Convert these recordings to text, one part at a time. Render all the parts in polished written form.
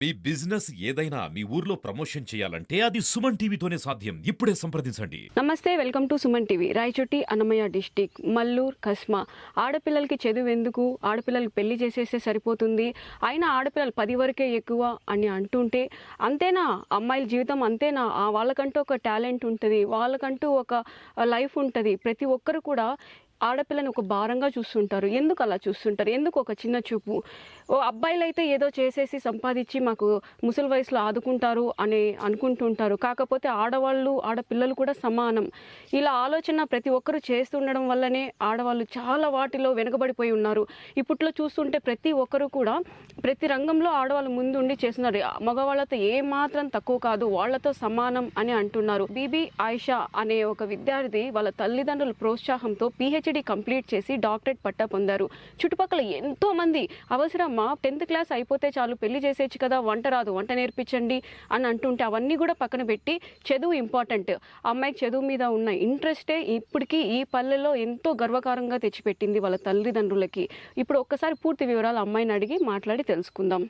మీ business ఏదైనా మీ ఊర్లో promotion చేయాలంటే అది సుమన్ టీవీతోనే సాధ్యం. ఇప్పుడే సంప్రదించండి. నమస్తే, welcome to Suman TV. Rayachoti Annamayya district Mallur కస్మా. ఆడపిల్లలకి చదువు ఎందుకు, ఆడపిల్లలకి పెళ్లి చేసేస్తే సరిపోతుంది, అయినా ఆడపిల్లలు 10 వరకే ఎక్కువ అని అంటుంటే, అంతేనా అమ్మాయిల జీవితం, అంతేనా వాళ్ళకంటూ ఒక టాలెంట్ ఉంటుంది, వాళ్ళకంటూ ఒక లైఫ్ ఉంటుంది. ప్రతి ఒక్కరు కూడా ఆడపిల్లని ఒక భారంగా చూస్తుంటారు. ఎందుకు అలా చూస్తుంటారు? ఎందుకు ఒక చిన్న చూపు? ఓ అబ్బాయిలు అయితే ఏదో చేసేసి సంపాదించి మాకు ముసలి వయసులో ఆదుకుంటారు అని అనుకుంటుంటారు. కాకపోతే ఆడవాళ్ళు ఆడపిల్లలు కూడా సమానం. ఇలా ఆలోచన ప్రతి ఒక్కరూ చేస్తుండడం వల్లనే ఆడవాళ్ళు చాలా వాటిలో వెనుకబడిపోయి ఉన్నారు. ఇప్పట్లో చూస్తుంటే ప్రతి ఒక్కరు కూడా ప్రతి రంగంలో ఆడవాళ్ళు ముందుండి చేస్తున్నారు. మగవాళ్ళతో ఏమాత్రం తక్కువ కాదు, వాళ్లతో సమానం అని అంటున్నారు. బీబీ ఆయిషా అనే ఒక విద్యార్థి వాళ్ళ తల్లిదండ్రుల ప్రోత్సాహంతో PhD కంప్లీట్ చేసి డాక్టరేట్ పట్టా పొందారు. చుట్టుపక్కల ఎంతో మంది అవసరమా, 10th క్లాస్ అయిపోతే చాలు పెళ్లి చేసేచ్చు కదా, వంట రాదు, వంట నేర్పించండి అని అంటుంటే అవన్నీ కూడా పక్కన పెట్టి చదువు ఇంపార్టెంట్, అమ్మాయికి చదువు మీద ఉన్న ఇంట్రెస్టే ఇప్పటికీ ఈ పల్లెలో ఎంతో గర్వకారంగా తెచ్చిపెట్టింది వాళ్ళ తల్లిదండ్రులకి. ఇప్పుడు ఒక్కసారి పూర్తి వివరాలు అమ్మాయిని అడిగి మాట్లాడి తెలుసుకుందాం.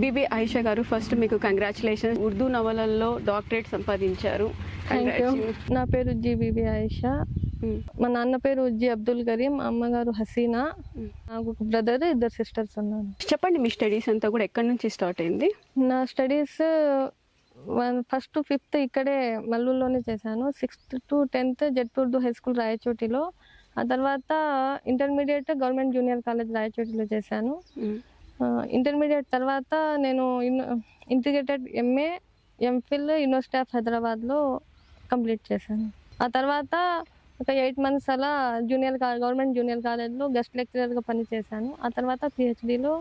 బీబీ ఆయిషా గారు, ఫస్ట్ మీకు కంగ్రాచులేషన్స్. ఉర్దూ నవలల్లో డాక్టరేట్ సంపాదించారు. నా పేరు బీబీ ఆయిషా. మా నాన్న పేరు అబ్దుల్ కరీం, అమ్మగారు హసీనా. నాకు ఒక బ్రదర్, 2 సిస్టర్స్ ఉన్నారు. చెప్పండి, మీ స్టడీస్ అంతా కూడా ఎక్కడి నుంచి స్టార్ట్ అయింది? నా స్టడీస్ ఫస్ట్ టు 5th ఇక్కడే మల్లూరులోనే చేశాను. 6th to 10th Z Urdu high school రాయచోటిలో. ఆ తర్వాత ఇంటర్మీడియట్ గవర్నమెంట్ జూనియర్ కాలేజ్ రాయచోటిలో చేశాను. ఇంటర్మీడియట్ తర్వాత నేను integrated MA MPhil university of హైదరాబాద్లో కంప్లీట్ చేశాను. ఆ తర్వాత ఒక 8 months అలా గవర్నమెంట్ జూనియర్ కాలేజ్లో గెస్ట్ లెక్చరర్గా పనిచేశాను. ఆ తర్వాత PhDలో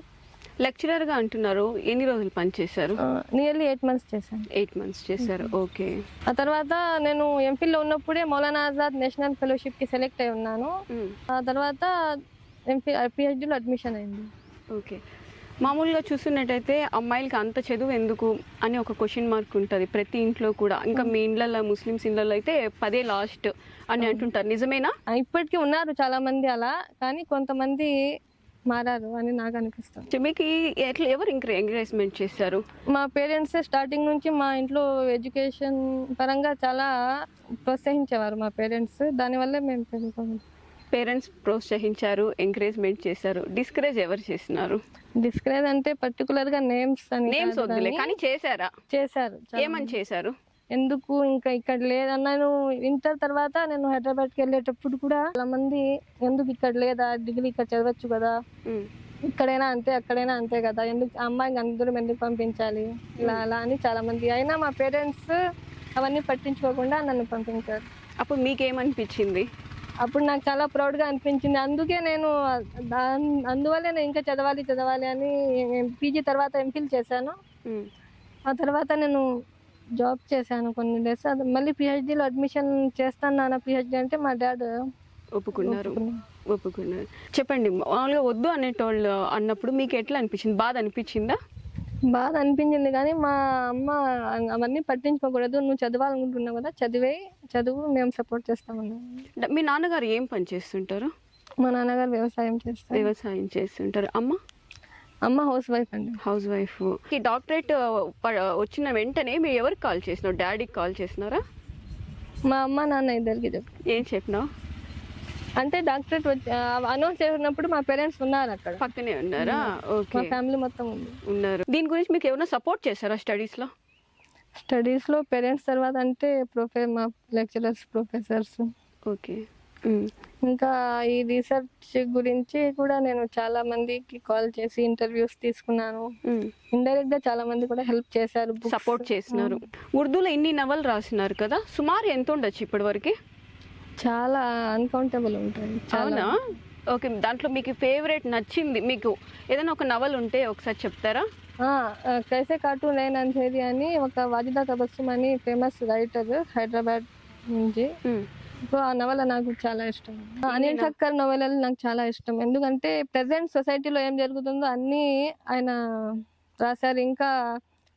లెక్చరర్గా అంటున్నారు. ఎన్ని రోజులు పనిచేశారు? నియర్లీ 8 months చేశాను. 8 months చేశారు. ఓకే. ఆ తర్వాత నేను MPhilలో ఉన్నప్పుడే మౌలానా ఆజాద్ నేషనల్ ఫెలోషిప్కి సెలెక్ట్ అయి ఉన్నాను. ఆ తర్వాత PhDలో అడ్మిషన్ అయింది. ఓకే. మామూలుగా చూస్తున్నట్టయితే అమ్మాయిలకి అంత చదువు ఎందుకు అని ఒక క్వశ్చన్ మార్క్ ఉంటుంది ప్రతి ఇంట్లో కూడా. ఇంకా మీ ఇండ్లలో, ముస్లిమ్స్ ఇండ్లలో అయితే 10 లాస్ట్ అని అంటుంటారు. నిజమేనా? ఇప్పటికీ ఉన్నారు చాలా మంది అలా, కానీ కొంతమంది మారారు అని నాకు అనిపిస్తుంది. మీకు ఎవరు ఎంకరేజ్మెంట్ చేశారు? మా పేరెంట్స్ స్టార్టింగ్ నుంచి మా ఇంట్లో ఎడ్యుకేషన్ పరంగా చాలా ప్రోత్సహించేవారు మా పేరెంట్స్. దానివల్లే మేము పెరుగుతాము. పేరెంట్స్ ప్రోత్సహించారు, ఎంకరేజ్మెంట్ చేశారు. డిస్కరేజ్ ఎవరు చేసినారు? డిస్కరేజ్ అంటే పర్టికులర్ గా నేమ్స్ వద్దులే, కానీ చేశారు. ఏమని చేశారు? ఎందుకు ఇంకా ఇక్కడ లేదన్నా. ఇంటర్ తర్వాత నేను హైదరాబాద్కి వెళ్ళేటప్పుడు కూడా చాలా మంది ఎందుకు ఇక్కడ లేదా, డిగ్రీ ఇక్కడ చదవచ్చు కదా, ఇక్కడైనా అంతే అక్కడైనా అంతే కదా, ఎందుకు అమ్మాయికి అందరం ఎందుకు పంపించాలి ఇలా అలా అని చాలా మంది. అయినా మా పేరెంట్స్ అవన్నీ పట్టించుకోకుండా నన్ను పంపించారు. అప్పుడు మీకేమనిపించింది? అప్పుడు నాకు చాలా ప్రౌడ్గా అనిపించింది. అందుకే నేను అందువల్లే నేను ఇంకా చదవాలి అని PG తర్వాత MPhil చేశాను. ఆ తర్వాత నేను జాబ్ చేశాను కొన్ని డేస్. మళ్ళీ PhDలో అడ్మిషన్ చేస్తాను నాన్న PhD అంటే మా డాడ్ ఒప్పుకున్నారు. చెప్పండి, మామూలుగా వద్దు అనేటోళ్ళు అన్నప్పుడు మీకు ఎట్లా అనిపించింది? బాధ అనిపించిందా? బాధ అనిపించింది, కానీ మా అమ్మ అవన్నీ పట్టించుకోకూడదు, నువ్వు చదవాలనుకుంటున్నావు కదా, చదువు, మేము సపోర్ట్ చేస్తామన్నా. మీ నాన్నగారు ఏం పని చేస్తుంటారు? మా నాన్నగారు వ్యవసాయం చేస్తుంటారు. అమ్మ హౌస్ వైఫ్ అండి. House wife. ఈ డాక్టరేట్ వచ్చిన వెంటనే మీరు ఎవరికి కాల్ చేసినారు? డాడీకి కాల్ చేసినారా? మా అమ్మ నాన్న ఇద్దరికి ఏం చెప్పినావు? అంటే డాక్టరేట్ అనౌన్స్ చేసినప్పుడు మా పేరెంట్స్ ఉన్నారు, అక్కడ పక్కనే ఉన్నారా? ఓకే. మా ఫ్యామిలీ మొత్తం ఉన్నారు. దీని గురించి మీకు ఏమైనా సపోర్ట్ చేశారా స్టడీస్లో? పేరెంట్స్ తర్వాత అంటే మా లెక్చరర్స్, ప్రొఫెసర్స్. ఓకే. ఇంకా ఈ రీసెర్చ్ గురించి కూడా నేను చాలా మందికి కాల్ చేసి ఇంటర్వ్యూస్ తీసుకున్నాను. ఇండైరెక్ట్ గా చాలా మంది కూడా హెల్ప్ చేశారు, సపోర్ట్ చేసినారు. ఉర్దూలో ఇన్ని నవలు రాసినారు కదా, సుమారు ఎంత ఉండొచ్చు ఇప్పటి వరకు? చాలా అన్కౌంటబుల్ ఉంటాయి. అవునా? ఓకే. దాంట్లో మీకు ఫేవరెట్ నచ్చింది, మీకు ఏదైనా ఒక నవల్ ఉంటే ఒకసారి చెప్తారా? కైసే కాటు నైన్ అంధేరి అని ఒక వాజిదా తబస్సుమ్ అని ఫేమస్ రైటర్ హైదరాబాద్ నుంచి. సో ఆ నవల నాకు చాలా ఇష్టం. అనిల్ ఠక్కర్ నవలలు నాకు చాలా ఇష్టం, ఎందుకంటే ప్రెసెంట్ సొసైటీలో ఏం జరుగుతుందో అన్నీ ఆయన రాశారు. ఇంకా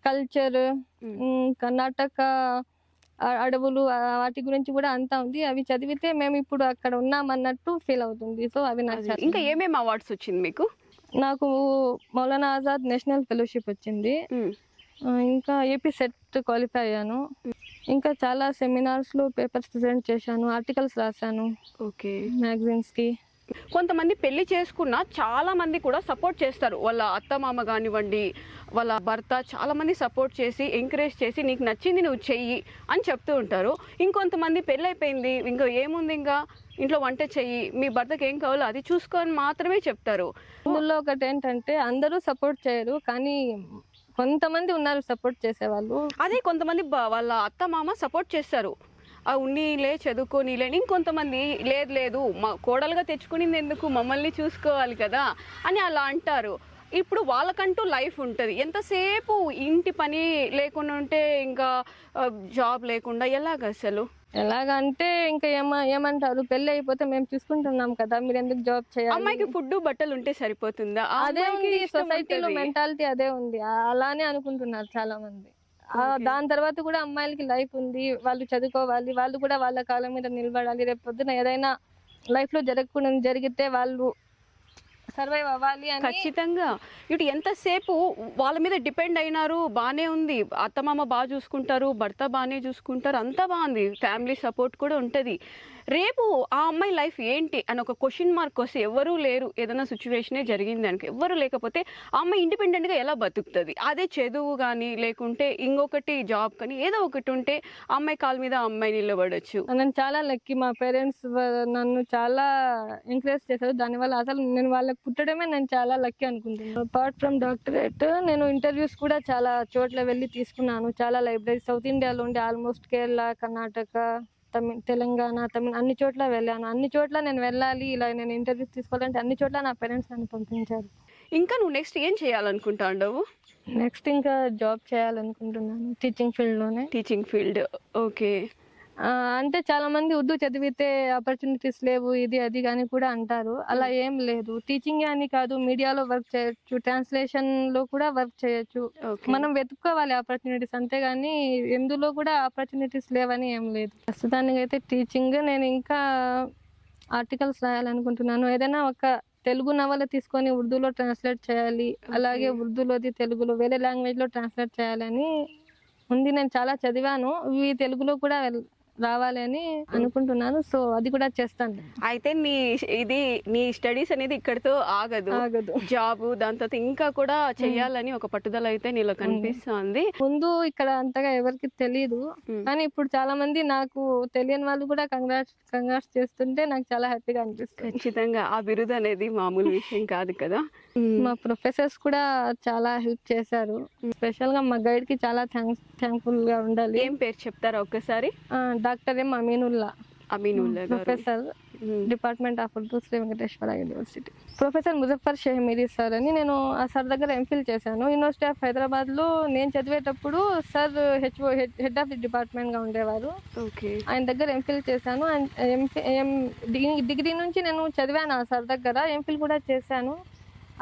కల్చర్, కర్ణాటక అడవులు, వాటి గురించి కూడా అంతా ఉంది. అవి చదివితే మేము ఇప్పుడు అక్కడ ఉన్నామన్నట్టు ఫీల్ అవుతుంది. సో అవి నాకు. ఇంకా ఏమేమి అవార్డ్స్ వచ్చింది మీకు? నాకు మౌలానా ఆజాద్ నేషనల్ ఫెలోషిప్ వచ్చింది. ఇంకా ఏపీ సెట్ క్వాలిఫై అయ్యాను. ఇంకా చాలా సెమినార్స్లో పేపర్స్ ప్రజెంట్ చేశాను, ఆర్టికల్స్ రాశాను ఓకే. మ్యాగజైన్స్కి. కొంతమంది పెళ్లి చేసుకున్న చాలా మంది కూడా సపోర్ట్ చేస్తారు. వాళ్ళ అత్తమామ కానివ్వండి, వాళ్ళ భర్త చాలా మంది సపోర్ట్ చేసి ఎంకరేజ్ చేసి నీకు నచ్చింది నువ్వు చెయ్యి అని చెప్తూ ఉంటారు. ఇంకొంతమంది పెళ్ళి అయిపోయింది, ఇంకా ఏముంది, ఇంకా ఇంట్లో వంట చెయ్యి, మీ భర్తకి ఏం కావాలో అది చూసుకొని మాత్రమే చెప్తారు. అందులో ఒకటి ఏంటంటే అందరూ సపోర్ట్ చేయరు, కానీ కొంతమంది ఉన్నారు సపోర్ట్ చేసేవాళ్ళు. అదే కొంతమంది వాళ్ళ అత్తమామ సపోర్ట్ చేస్తారు, ఉన్నీలే చదువుకోనీలే. ఇంకొంతమంది లేదు లేదు మా కోడలుగా తెచ్చుకునింది ఎందుకు, మమ్మల్ని చూసుకోవాలి కదా అని అలా అంటారు. ఇప్పుడు వాళ్ళకంటూ లైఫ్ ఉంటుంది. ఎంతసేపు ఇంటి పని లేకుండా ఉంటే ఇంకా జాబ్ లేకుండా ఎలాగ అసలు? ఎలాగంటే ఇంకా ఏమంటారు, పెళ్లి అయిపోతే మేము చూసుకుంటున్నాం కదా, మీరు ఎందుకు జాబ్ చేయాలి? అమ్మాయికి ఫుడ్ బట్టలు ఉంటే సరిపోతుందా? అదే ఉంది, సొసైటీలో మెంటాలిటీ అదే ఉంది, అలానే అనుకుంటున్నారు చాలా మంది. దాని తర్వాత కూడా అమ్మాయిలకి లైఫ్ ఉంది, వాళ్ళు చదువుకోవాలి, వాళ్ళు కూడా వాళ్ళ కాళ్ళ మీద నిలబడాలి. రేపు పొద్దున ఏదైనా లైఫ్ లో జరిగితే వాళ్ళు సర్వైవ్ అవ్వాలి అని. ఖచ్చితంగా. ఇటు ఎంతసేపు వాళ్ళ మీద డిపెండ్ అయినారు, బాగానే ఉంది, అత్తమామ బాగా చూసుకుంటారు, భర్త బాగానే చూసుకుంటారు, అంతా బాగుంది, ఫ్యామిలీ సపోర్ట్ కూడా ఉంటుంది. రేపు ఆ అమ్మాయి లైఫ్ ఏంటి అని ఒక క్వశ్చన్ మార్క్ వస్తే ఎవరూ లేరు, ఏదైనా సిచ్యువేషనే జరిగింది అనుకో, ఎవరు లేకపోతే ఆ అమ్మాయి ఇండిపెండెంట్గా ఎలా బతుకుతుంది? అదే చదువు కానీ లేకుంటే ఇంకొకటి జాబ్ కానీ ఏదో ఒకటి ఉంటే ఆ అమ్మాయి కాళ్ళ మీద ఆ అమ్మాయి నిలబడచ్చు. నేను చాలా లక్కీ, మా పేరెంట్స్ నన్ను చాలా ఎంకరేజ్ చేశారు. దానివల్ల అసలు నేను వాళ్ళకి పుట్టడమే నేను చాలా లక్కీ అనుకుంటున్నాను. అపార్ట్ ఫ్రమ్ డాక్టరేట్ నేను ఇంటర్వ్యూస్ కూడా చాలా చోట్ల వెళ్ళి తీసుకున్నాను. చాలా లైబ్రరీ సౌత్ ఇండియాలో ఉండే ఆల్మోస్ట్ కేరళ, కర్ణాటక, తెలంగాణ, తమిళ అన్ని చోట్ల వెళ్ళాను. అన్ని చోట్ల నేను వెళ్ళాలి, ఇలా నేను ఇంటర్వ్యూస్ తీసుకోవాలంటే అన్ని చోట్ల నా పేరెంట్స్ నన్ను పంపించారు. ఇంకా నువ్వు నెక్స్ట్ ఏం చేయాలనుకుంటావు? నెక్స్ట్ ఇంకా జాబ్ చేయాలనుకుంటున్నాను టీచింగ్ ఫీల్డ్లోనే. Teaching field, okay. అంటే చాలా మంది ఉర్దూ చదివితే ఆపర్చునిటీస్ లేవు, ఇది అది కానీ కూడా అంటారు. అలా ఏం లేదు, టీచింగ్ అని కాదు, మీడియాలో వర్క్ చేయొచ్చు, ట్రాన్స్లేషన్ లో కూడా వర్క్ చేయొచ్చు. మనం వెతుక్కోవాలి ఆపర్చునిటీస్, అంతేగాని ఎందులో కూడా ఆపర్చునిటీస్ లేవని ఏం లేదు. ప్రస్తుతానికి అయితే టీచింగ్. నేను ఇంకా ఆర్టికల్స్ రాయాలనుకుంటున్నాను. ఏదైనా ఒక తెలుగు నవల తీసుకొని ఉర్దూలో ట్రాన్స్లేట్ చేయాలి, అలాగే ఉర్దూలోది తెలుగులో వేరే లాంగ్వేజ్ లో ట్రాన్స్లేట్ చేయాలని ఉంది. నేను చాలా చదివాను, ఇవి తెలుగులో కూడా రావాలి అని అనుకుంటున్నాను. సో అది కూడా చేస్తాను. అయితే నీ స్టడీస్ అనేది ఇక్కడితో ఆగదు, జాబ్ దాని తర్వాత ఇంకా కూడా చెయ్యాలని ఒక పట్టుదల అయితే నీలో కనిపిస్తుంది. ముందు ఇక్కడ అంతగా ఎవరికి తెలియదు, కానీ ఇప్పుడు చాలా మంది నాకు తెలియని వాళ్ళు కూడా కంగ్రాట్స్ చేస్తుంటే నాకు చాలా హ్యాపీగా అనిపిస్తుంది. ఖచ్చితంగా ఆ బిరుదు అనేది మామూలు విషయం కాదు కదా. మా ప్రొఫెసర్స్ కూడా చాలా హెల్ప్ చేశారు. స్పెషల్ గా మా గైడ్ కి చాలా థ్యాంక్ఫుల్ గా ఉండాలి. ఏం పేరు చెప్తారా ఒక్కసారి? Doctor M Aminullah, professor, department of Urdu, Sri Venkateswara university. Professor Muzaffar Shehmiri sir అని, నేను ఆ సార్ దగ్గర ఎంఫిల్ చేశాను. యూనివర్సిటీ ఆఫ్ హైదరాబాద్ లో నేను చదివేటప్పుడు sir head of the department గా ఉండేవారు. ఆయన దగ్గర ఎంఫిల్ చేశాను. డిగ్రీ నుంచి నేను చదివాను ఆ సార్ దగ్గర, ఎంఫిల్ కూడా చేశాను.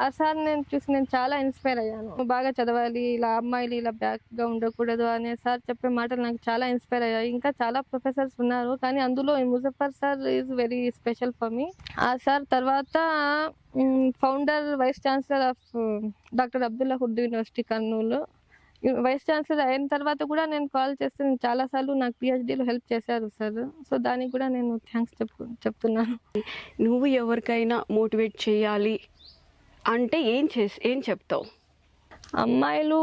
ఆ సార్ నేను చూసి నేను చాలా ఇన్స్పైర్ అయ్యాను. బాగా చదవాలి, ఇలా అమ్మాయిలు ఇలా బ్యాక్గా ఉండకూడదు అనే సార్ చెప్పే మాటలు నాకు చాలా ఇన్స్పైర్ అయ్యాయి. ఇంకా చాలా ప్రొఫెసర్స్ ఉన్నారు, కానీ అందులో Muzaffar sir is very special for me. ఆ సార్ తర్వాత founder, vice chancellor of doctor Abdullah Urdu university Kurnool. Vice chancellor అయిన తర్వాత కూడా నేను కాల్ చేస్తే చాలాసార్లు నాకు పిహెచ్డీలో హెల్ప్ చేశారు సార్. సో దానికి కూడా నేను థ్యాంక్స్ చెప్తున్నాను. నువ్వు ఎవరికైనా మోటివేట్ చేయాలి అంటే ఏం చెప్తావు? అమ్మాయిలు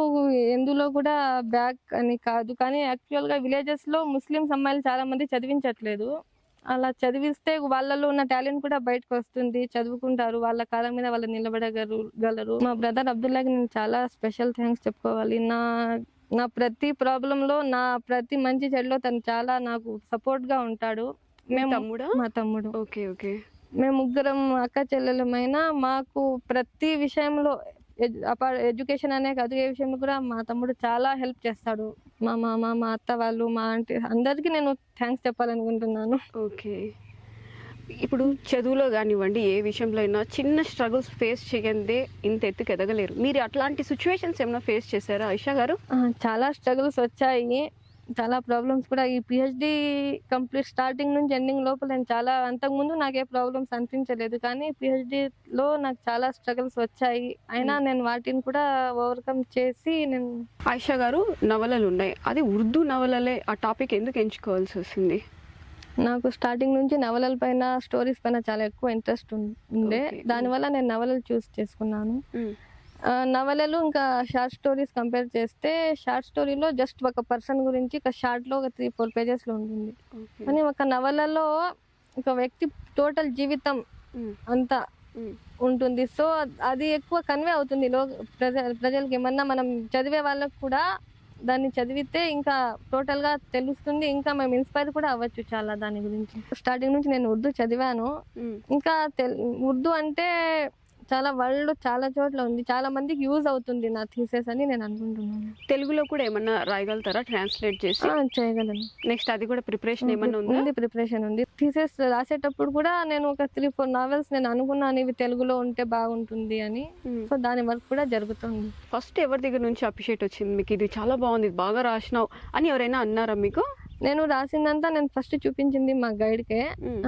ఎందులో కూడా బ్యాక్ అని కాదు, కానీ యాక్చువల్గా విలేజెస్లో ముస్లిమ్స్ అమ్మాయిలు చాలా మంది చదివించట్లేదు. అలా చదివిస్తే వాళ్ళలో ఉన్న టాలెంట్ కూడా బయటకు వస్తుంది, చదువుకుంటారు, వాళ్ళ కాళ్ళ మీద వాళ్ళు నిలబడగలరు. మా బ్రదర్ అబ్దుల్లాకి నేను చాలా స్పెషల్ థ్యాంక్స్ చెప్పుకోవాలి. నా ప్రతి ప్రాబ్లంలో, నా ప్రతి మంచి చెడులో తను చాలా నాకు సపోర్ట్గా ఉంటాడు. మా తమ్ముడు. ఓకే. మేము ముగ్గురం అక్క చెల్లెలమైనా మాకు ప్రతి విషయంలో, ఎడ్యుకేషన్ అనే కాదు, ఏ విషయంలో కూడా మా తమ్ముడు చాలా హెల్ప్ చేస్తాడు. మా మామ, మా అత్త వాళ్ళు, మా ఆంటీ అందరికీ నేను థ్యాంక్స్ చెప్పాలనుకుంటున్నాను. ఓకే. ఇప్పుడు చదువులో కానివ్వండి, ఏ విషయంలో అయినా చిన్న స్ట్రగుల్స్ ఫేస్ చేయందే ఇంత ఎత్తుకు ఎదగలేరు. మీరు అట్లాంటి సిచ్యువేషన్స్ ఏమైనా ఫేస్ చేశారా ఐషా గారు? చాలా స్ట్రగుల్స్ వచ్చాయి. చాలా ప్రాబ్లమ్స్ కూడా ఈ పిహెచ్డి కంప్లీట్ స్టార్టింగ్ నుంచి ఎండింగ్ లోపల నేను చాలా అంతకుముందు నాకు ఏ ప్రాబ్లమ్స్ అనిపించలేదు, కానీ పిహెచ్డిలో నాకు చాలా స్ట్రగుల్స్ వచ్చాయి. అయినా నేను వాటిని కూడా ఓవర్కమ్ చేసి నేను ఆయిషా గారు, నవలలు ఉన్నాయి, అది ఉర్దూ నవలలే, ఆ టాపిక్ ఎందుకు ఎంచుకోవాల్సి వస్తుంది? నాకు స్టార్టింగ్ నుంచి నవలల పైన స్టోరీస్ పైన చాలా ఎక్కువ ఇంట్రెస్ట్ ఉండే. Okay. దానివల్ల నేను నవలలు చూస్ చేసుకున్నాను. నవలలు ఇంకా షార్ట్ స్టోరీస్ కంపేర్ చేస్తే షార్ట్ స్టోరీలో జస్ట్ ఒక పర్సన్ గురించి ఒక షార్ట్లో ఒక 3-4 పేజెస్లో ఉంటుంది, కానీ ఒక నవలలో ఒక వ్యక్తి టోటల్ జీవితం అంతా ఉంటుంది. సో అది ఎక్కువ కన్వే అవుతుంది ప్రజలకి. ఏమన్నా మనం చదివే వాళ్ళకు కూడా దాన్ని చదివితే ఇంకా టోటల్గా తెలుస్తుంది, ఇంకా మేము ఇన్స్పైర్ కూడా అవ్వచ్చు చాలా దాని గురించి. స్టార్టింగ్ నుంచి నేను ఉర్దూ చదివాను. ఇంకా ఉర్దూ అంటే చాలా వరల్డ్ చాలా చోట్ల ఉంది, చాలా మందికి యూజ్ అవుతుంది నా థీసెస్ అని నేను అనుకుంటున్నాను. తెలుగులో కూడా ఏమన్నా రాయగలుగుతారా ట్రాన్స్లేట్ చేసి? చేయగలను. నెక్స్ట్ అది కూడా ప్రిపరేషన్ ఏమన్నా ఉందా? ఉంది, ప్రిపరేషన్ ఉంది. థీసెస్ రాసేటప్పుడు కూడా నేను ఒక 3-4 నావెల్స్ నేను అనుకున్నాను ఇవి తెలుగులో ఉంటే బాగుంటుంది అని. సో దాని వర్క్ కూడా జరుగుతుంది. ఫస్ట్ ఎవరి దగ్గర నుంచి అప్రిషియేట్ వచ్చింది మీకు, ఇది చాలా బాగుంది, ఇది బాగా రాసినావు అని ఎవరైనా అన్నారా మీకు? నేను రాసిందంతా నేను ఫస్ట్ చూపించింది మా గైడ్కే,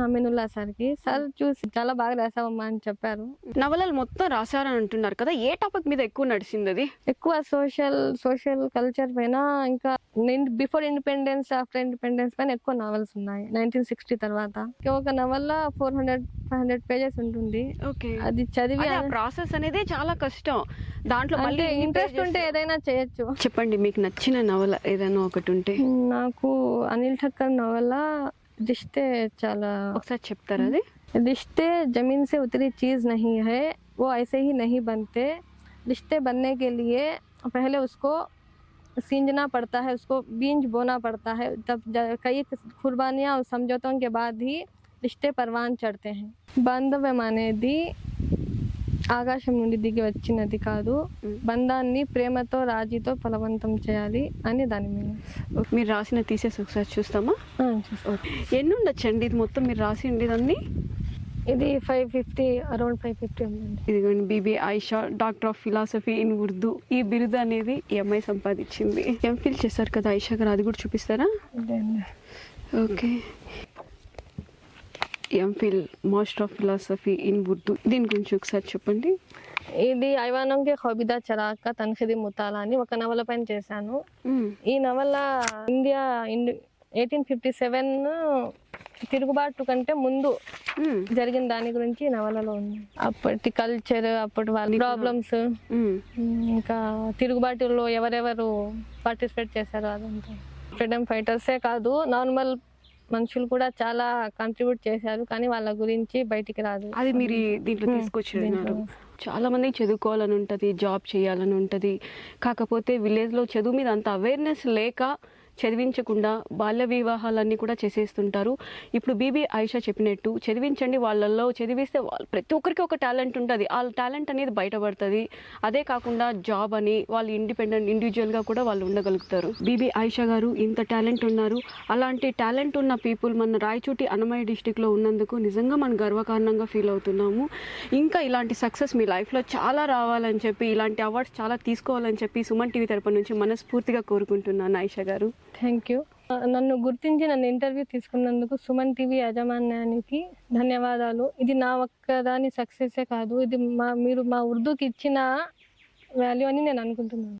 అమీనుల్లా సార్కి. సార్ చూసి చాలా బాగా రాసావమ్మా అని చెప్పారు. నవలలు మొత్తం రాశారని అంటున్నారు కదా, ఏ టాపిక్ మీద ఎక్కువ నడిచింది? అది ఎక్కువ సోషల్ కల్చర్ పైన, ఇంకా బిఫోర్ ఇండిపెండెన్స్ ఆఫ్టర్ ఇండిపెండెన్స్ పైన ఎక్కువ నావెల్స్ ఉన్నాయి. 1960 తర్వాత ఒక నవల 400-500 పేజెస్ ఉంటుంది. ఓకే, అది చదివి ప్రాసెస్ అనేది చాలా కష్టం. దాంట్లో మళ్ళీ ఇంట్రెస్ట్ ఉంటే ఏదైనా చేయొచ్చు. చెప్పండి మీకు నచ్చిన నవల ఏదైనా ఒకటి ఉంటే. నాకు అనిల్ ఠక్కర్ నవల रिश्ते చాలా ఒకసారి చెప్తారా? అది रिश्ते जमीन से उतरी चीज़ नहीं है, वो ऐसे ही नहीं बनते. रिश्ते बनने के लिए पहले उसको सींचना पड़ता है, उसको बीज बोना पड़ता है, तब कई कुर्बानियाँ और समझौतों के बाद ही रिश्ते परवान चढ़ते हैं. బాంధవ్యం అనేది ఆకాశం నుండి దిగి వచ్చినది కాదు, బంధాన్ని ప్రేమతో రాజీతో ఫలవంతం చేయాలి అని దాని మీద. మీరు రాసిన తీసేసి ఒకసారి చూస్తామా? ఎన్ని ఉండొచ్చండి ఇది మొత్తం మీరు రాసింది దాన్ని? ఇది 550, అరౌండ్ 550 ఉందండి. ఇదిగోండి, Bibi Ayesha, doctor of philosophy in Urdu. ఈ బిరుదు అనేది ఈ అమ్మాయి సంపాదించింది. ఎంఫిల్ చేశారు కదా ఆయిషా గారు, అది కూడా చూపిస్తారా? Okay, MPhil master of philosophy in Urdu, దీని గురించి ఒకసారి చెప్పండి. ఇది ఐవానం కే ఖబీదా చరాగ్ కా తన్ఖీదీ ముతాలా అని ఒక నవల పైన చేశాను. ఈ నవల ఇండియా 1857 తిరుగుబాటు కంటే ముందు జరిగిన దాని గురించి నవలలో ఉంది. అప్పటి కల్చర్, అప్పటి వాళ్ళ ప్రాబ్లమ్స్, ఇంకా తిరుగుబాటులో ఎవరెవరు పార్టిసిపేట్ చేశారు అదంతా. ఫ్రీడమ్ ఫైటర్సే కాదు, నార్మల్ మనుషులు కూడా చాలా కాంట్రిబ్యూట్ చేశారు, కానీ వాళ్ళ గురించి బయటికి రాదు. అది మీరు దీంట్లో తీసుకొచ్చినారు. చాలా మందికి చదువుకోవాలని ఉంటుంది, జాబ్ చేయాలని ఉంటుంది, కాకపోతే విలేజ్లో చదువు మీద అంత అవేర్నెస్ లేక చదివించకుండా బాల్య వివాహాలన్నీ కూడా చేసేస్తుంటారు. ఇప్పుడు బీబీ ఆయిషా చెప్పినట్టు చదివించండి, వాళ్ళల్లో చదివిస్తే ప్రతి ఒక్కరికి ఒక టాలెంట్ ఉంటుంది, ఆ టాలెంట్ అనేది బయటపడుతుంది. అదే కాకుండా జాబ్ అని వాళ్ళు ఇండివిజువల్గా కూడా వాళ్ళు ఉండగలుగుతారు. బీబీ ఆయిషా గారు ఇంత టాలెంట్ ఉన్నారు. అలాంటి టాలెంట్ ఉన్న పీపుల్ మన రాయచోటి అన్నమయ్య డిస్టిక్లో ఉన్నందుకు నిజంగా మనం గర్వకారణంగా ఫీల్ అవుతున్నాము. ఇంకా ఇలాంటి సక్సెస్ మీ లైఫ్లో చాలా రావాలని చెప్పి, ఇలాంటి అవార్డ్స్ చాలా తీసుకోవాలని చెప్పి సుమన్ టీవీ తరపు నుంచి మనస్ఫూర్తిగా కోరుకుంటున్నాను ఆయిషా గారు. Thank you. నన్ను గుర్తించి నన్ను ఇంటర్వ్యూ తీసుకున్నందుకు సుమన్ టీవీ యాజమాన్యానికి ధన్యవాదాలు. ఇది నా ఒక్కదాని సక్సెసే కాదు, ఇది మీరు మా ఉర్దూకి ఇచ్చిన వాల్యూ అని నేను అనుకుంటున్నాను.